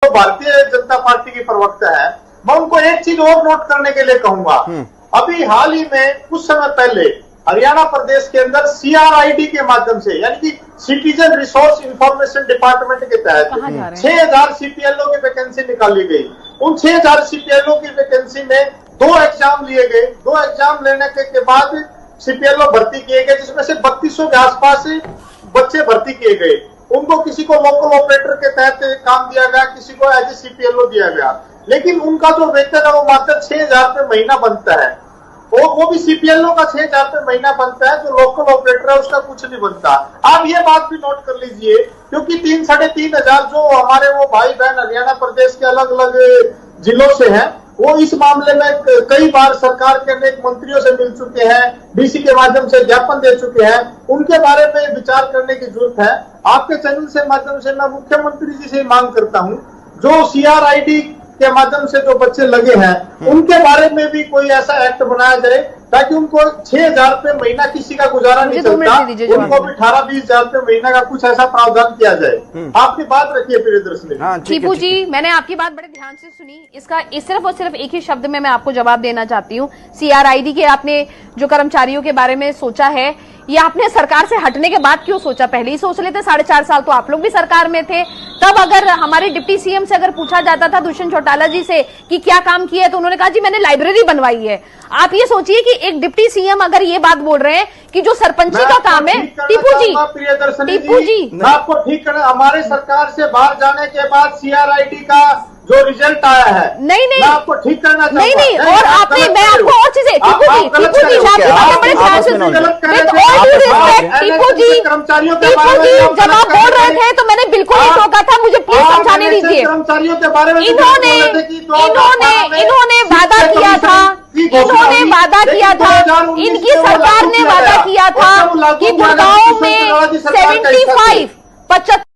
जो भारतीय जनता पार्टी की प्रवक्ता है, मैं उनको एक चीज और नोट करने के लिए कहूंगा। अभी हाल ही में कुछ समय पहले हरियाणा प्रदेश के अंदर CRID के माध्यम से, यानी कि सिटीजन रिसोर्स इंफॉर्मेशन डिपार्टमेंट के तहत 6000 CPLO की वैकेंसी निकाली गई। उन 6000 CPLO की वैकेंसी में 2 एग्जाम लिए गए। 2 एग्जाम लेने के बाद CPLO भर्ती किए गए, जिसमें से 3200 के आसपास बच्चे भर्ती किए गए। उनको किसी को लोकल ऑपरेटर के तहत काम दिया गया, किसी को एज ए CPLO दिया गया, लेकिन उनका जो वेतन है वो मात्र 6000 रुपये महीना बनता है। वो भी CPLO का 6000 रुपये महीना बनता है, जो लोकल ऑपरेटर है उसका कुछ नहीं बनता। आप ये बात भी नोट कर लीजिए, क्योंकि 3-3.5 हजार जो हमारे वो भाई बहन हरियाणा प्रदेश के अलग अलग जिलों से हैं, वो इस मामले में कई बार सरकार के अनेक मंत्रियों से मिल चुके हैं, DC के माध्यम से ज्ञापन दे चुके हैं। उनके बारे में विचार करने की जरूरत है। आपके चैनल से माध्यम से मैं मुख्यमंत्री जी से मांग करता हूं, जो CRID के माध्यम से जो बच्चे लगे हैं उनके बारे में भी कोई ऐसा एक्ट बनाया जाए ताकि उनको 6000 रुपये महीना किसी का गुजारा नहीं चलता, उनको भी 18-20 हजार रुपये महीना का कुछ ऐसा प्रावधान किया जाए। आपकी बात रखिए प्रियदर्शनी। टीपू जी, मैंने आपकी बात बड़े ध्यान से सुनी। इसका सिर्फ और सिर्फ एक ही शब्द में मैं आपको जवाब देना चाहती हूँ। CRID के आपने जो कर्मचारियों के बारे में सोचा है, ये आपने सरकार से हटने के बाद क्यों सोचा? पहले ही सोच लेते। 4.5 साल तो आप लोग भी सरकार में थे। तब अगर हमारे डिप्टी CM से अगर पूछा जाता था, दुष्यंत चौटाला जी से, कि क्या काम किया है, तो उन्होंने कहा जी मैंने लाइब्रेरी बनवाई है। आप ये सोचिए कि एक डिप्टी CM अगर ये बात बोल रहे हैं कि जो सरपंची का काम है। टीपू जी, मैं आपको ठीक करना, हमारे सरकार से बाहर जाने के बाद CRID का जो रिजल्ट आया है, नहीं मैं आपको ठीक करना चाहूंगा। नहीं, और आपने, मैं आपको और चीजें, टीपू जी आपकी बातें बड़े ध्यान से सुन। टीपू जी जब आप बोल रहे थे तो मैंने बिल्कुल नहीं रोका था, मुझे प्लीज समझाने दीजिए। कर्मचारियों के बारे में इन्होंने वादा किया था, इनकी सरकार ने वादा किया था कि गुड़गांव में 75